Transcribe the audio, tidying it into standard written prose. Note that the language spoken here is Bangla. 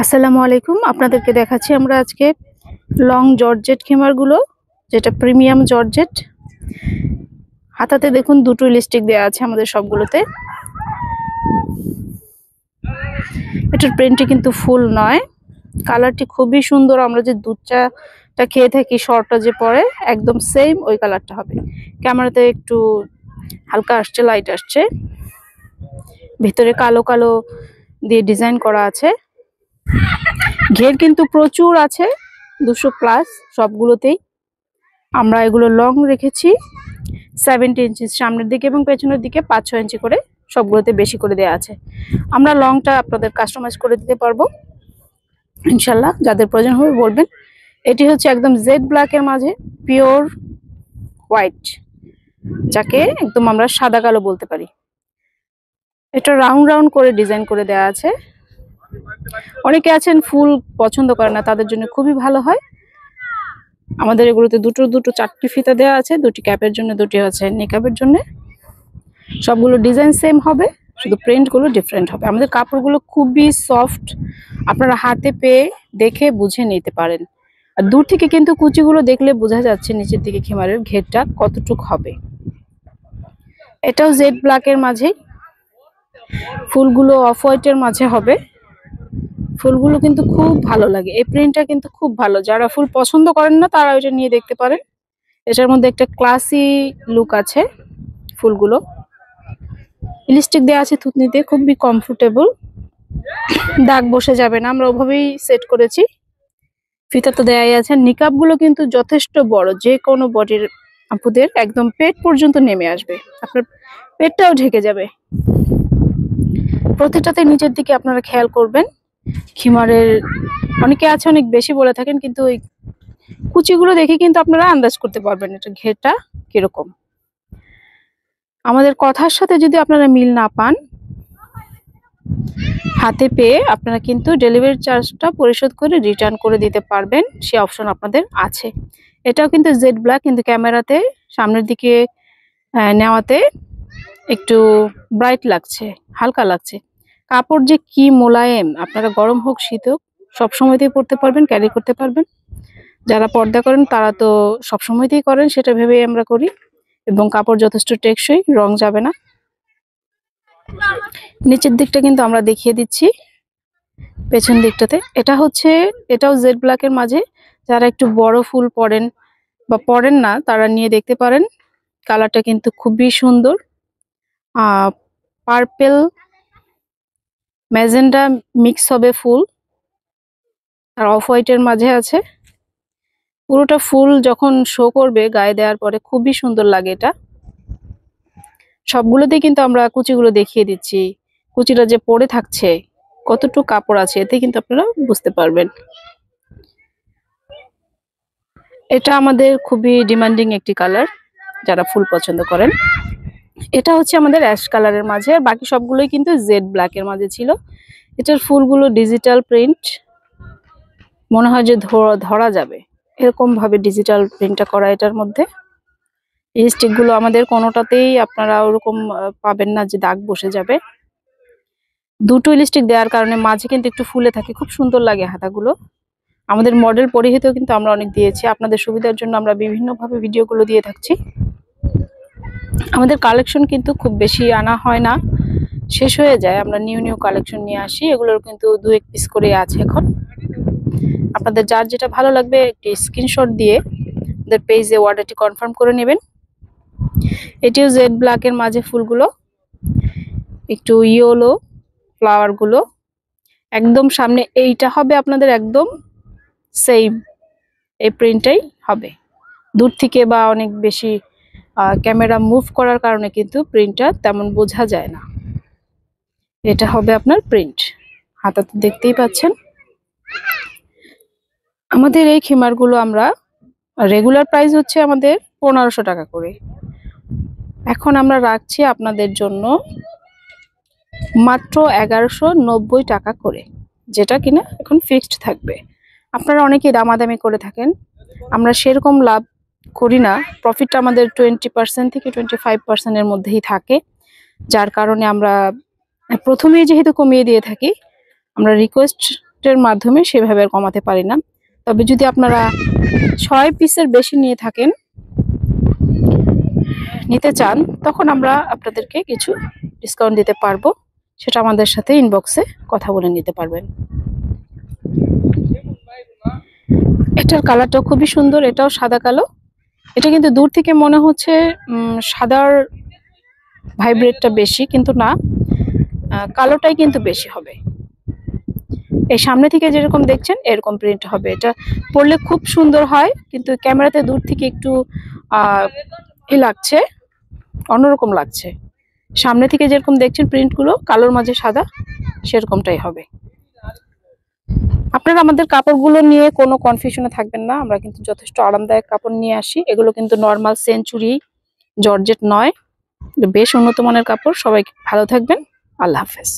আসসালামু আলাইকুম। আপনাদেরকে দেখাচ্ছি আমরা আজকে লং জর্জেট খেমারগুলো, যেটা প্রিমিয়াম জর্জেট। হাতাতে দেখুন দুটো ইলাস্টিক দেওয়া আছে আমাদের সবগুলোতে। এটার প্রিন্টটি কিন্তু ফুল নয়, কালারটি খুবই সুন্দর। আমরা যে দুধ চাটা খেয়ে থাকি শর্টটা যে পরে একদম সেম ওই কালারটা হবে। ক্যামেরাতে একটু হালকা আসছে, লাইট আসছে, ভিতরে কালো কালো দিয়ে ডিজাইন করা আছে। ঘের কিন্তু প্রচুর আছে, 200+ সবগুলোতেই। আমরা এগুলো লং রেখেছি 70 ইঞ্চি, সামনের দিকে এবং পেছনের দিকে 5-6 ইঞ্চি করে সবগুলোতে বেশি করে দেওয়া আছে। আমরা লংটা আপনাদের কাস্টমাইজ করে দিতে পারবো ইনশাল্লাহ, যাদের প্রয়োজন হবে বলবেন। এটি হচ্ছে একদম জেড ব্ল্যাকের মাঝে পিওর হোয়াইট, যাকে একদম আমরা সাদা কালো বলতে পারি। এটা রাউন্ড রাউন্ড করে ডিজাইন করে দেওয়া আছে। অনেকে আছেন ফুল পছন্দ করে না, তাদের জন্য খুবই ভালো হয়। আমাদের এগুলোতে দুটো 4টি ফিতা দেওয়া আছে, 2টি ক্যাপের জন্য, 2টি হচ্ছে নিকাবের জন্য। সবগুলো ডিজাইন সেম হবে, শুধু প্রিন্টগুলো ডিফারেন্ট হবে। আমাদের কাপড়গুলো খুবই সফট, আপনারা হাতে পেয়ে দেখে বুঝে নিতে পারেন। আর দূর থেকে কিন্তু কুচিগুলো দেখলে বোঝা যাচ্ছে নিচের দিকে খেমারের ঘেরটা কতটুক হবে। এটাও জেড ব্ল্যাকের মাঝে, ফুলগুলো অফ হোয়াইটের মাঝে হবে। ফুলগুলো কিন্তু খুব ভালো লাগে, এই প্রিন্টটা কিন্তু খুব ভালো। যারা ফুল পছন্দ করেন না তারা এটা নিয়ে দেখতে পারেন। এটার মধ্যে একটা ক্লাসি লুক আছে। ফুলগুলো ইলাস্টিক দেওয়া আছে থুতনিতে, খুবই কমফোর্টেবল, দাগ বসে যাবে না। আমরা ওভাবেই সেট করেছি। ফিতা তো দেয়াই আছে। নিকাব গুলো কিন্তু যথেষ্ট বড়, যে কোনো বডির আপুদের একদম পেট পর্যন্ত নেমে আসবে, আপনার পেটটাও ঢেকে যাবে। প্রতিটাতে নিচের দিকে আপনারা খেয়াল করবেন। খিমারের অনেকে আছে অনেক বেশি বলে থাকেন, কিন্তু ওই কুচিগুলো দেখে কিন্তু আপনারা আন্দাজ করতে পারবেন এটা ঘেরটা কিরকম। আমাদের কথার সাথে যদি আপনারা মিল না পান, হাতে পেয়ে আপনারা কিন্তু ডেলিভারি চার্জটা পরিশোধ করে রিটার্ন করে দিতে পারবেন, সে অপশন আপনাদের আছে। এটাও কিন্তু জেড ব্ল্যাক, কিন্তু ক্যামেরাতে সামনের দিকে নেওয়াতে একটু ব্রাইট লাগছে, হালকা লাগছে। কাপড় যে কি মোলায়েম, আপনারা গরম হোক শীত হোক সবসময়তেই পরতে পারবেন, ক্যারি করতে পারবেন। যারা পর্দা করেন তারা তো সবসময়তেই করেন, সেটা ভেবেই আমরা করি। এবং কাপড় যথেষ্ট টেকসই, রং যাবে না। নিচের দিকটা কিন্তু আমরা দেখিয়ে দিচ্ছি, পেছন দিকটাতে এটাও জেড ব্ল্যাকের মাঝে। যারা একটু বড় ফুল পরেন বা পরেন না তারা নিয়ে দেখতে পারেন। কালারটা কিন্তু খুবই সুন্দর, পার্পেল ম্যাজেন্ডা মিক্স হবে ফুল, আর অফ হোয়াইটের মাঝে আছে। পুরোটা ফুল যখন শো করবে গায়ে দেওয়ার পরে খুবই সুন্দর লাগে এটা। সবগুলোতেই কিন্তু আমরা কুচিগুলো দেখিয়ে দিচ্ছি, কুচিটা যে পড়ে থাকছে কতটুকু কাপড় আছে এতে কিন্তু আপনারা বুঝতে পারবেন। এটা আমাদের খুবই ডিমান্ডিং একটি কালার, যারা ফুল পছন্দ করেন। এটা হচ্ছে আমাদের অ্যাশ কালারের মাঝে, আর বাকি সবগুলোই কিন্তু জেড ব্ল্যাকের মাঝে ছিল। এটার ফুলগুলো ডিজিটাল প্রিন্ট, মনে হয় যে ধরা যাবে এরকম ভাবে ডিজিটাল প্রিন্টটা করা। এটার মধ্যে এই স্টিকগুলো আমাদের কোনোটাতেই আপনারা ওরকম পাবেন না যে দাগ বসে যাবে। দুটো লিপস্টিক দেওয়ার কারণে মাঝে কিন্তু একটু ফুলে থাকে, খুব সুন্দর লাগে হাতাগুলো। আমাদের মডেল পরিহিতেও কিন্তু আমরা অনেক দিয়েছি, আপনাদের সুবিধার জন্য আমরা বিভিন্নভাবে ভিডিওগুলো দিয়ে থাকছি। আমাদের কালেকশন কিন্তু খুব বেশি আনা হয় না, শেষ হয়ে যায়। আমরা নিউ কালেকশন নিয়ে আসি, এগুলোর কিন্তু 2-1 পিস করে আছে এখন। আপনাদের যার যেটা ভালো লাগবে একটি স্ক্রিনশট দিয়ে আমাদের পেজে অর্ডারটি কনফার্ম করে নেবেন। এটিও জেড ব্ল্যাকের মাঝে, ফুলগুলো একটু ইয়েলো, ফ্লাওয়ারগুলো একদম সামনে। এইটা হবে আপনাদের একদম সেম, এই প্রিন্টটাই হবে। দূর থেকে বা অনেক বেশি ক্যামেরা মুভ করার কারণে কিন্তু প্রিন্টটা তেমন বোঝা যায় না। এটা হবে আপনার প্রিন্ট, হাতা তো দেখতেই পাচ্ছেন। আমাদের এই খিমারগুলো আমরা রেগুলার প্রাইস হচ্ছে আমাদের 1500 টাকা করে, এখন আমরা রাখছি আপনাদের জন্য মাত্র 1190 টাকা করে, যেটা কিনা এখন ফিক্সড থাকবে। আপনারা অনেকেই দামাদামি করে থাকেন, আমরা সেরকম লাভ করি না। প্রফিটটা আমাদের 20% থেকে 25% এর মধ্যেই থাকে, যার কারণে আমরা প্রথমেই যেহেতু কমিয়ে দিয়ে থাকি, আমরা রিকোয়েস্ট প্রোডাক্টের মাধ্যমে সেভাবে আর কমাতে পারি না। তবে যদি আপনারা 6 পিসের বেশি নিতে চান, তখন আমরা আপনাদেরকে কিছু ডিসকাউন্ট দিতে পারবো। সেটা আমাদের সাথে ইনবক্সে কথা বলে নিতে পারবেন। এটার কালারটাও খুবই সুন্দর, এটাও সাদা কালো। এটা কিন্তু দূর থেকে মনে হচ্ছে সাদার ভাইব্রেটটা বেশি, কিন্তু না, কালোটাই কিন্তু বেশি হবে। এই সামনে থেকে যেরকম দেখছেন এরকম প্রিন্ট হবে। এটা পরলে খুব সুন্দর হয়, কিন্তু ক্যামেরাতে দূর থেকে একটু লাগছে, অন্যরকম লাগছে। সামনে থেকে যেরকম দেখছেন প্রিন্টগুলো কালোর মাঝে সাদা, সেরকমটাই হবে। আপনারা আমাদের কাপড়গুলো নিয়ে কোনো কনফিউশনে থাকবেন না, আমরা কিন্তু যথেষ্ট আরামদায়ক কাপড় নিয়ে আসি। এগুলো কিন্তু নর্মাল সেঞ্চুরি জর্জেট নয়, বেশ উন্নত মানের কাপড়। সবাই ভালো থাকবেন, আল্লাহ হাফেজ।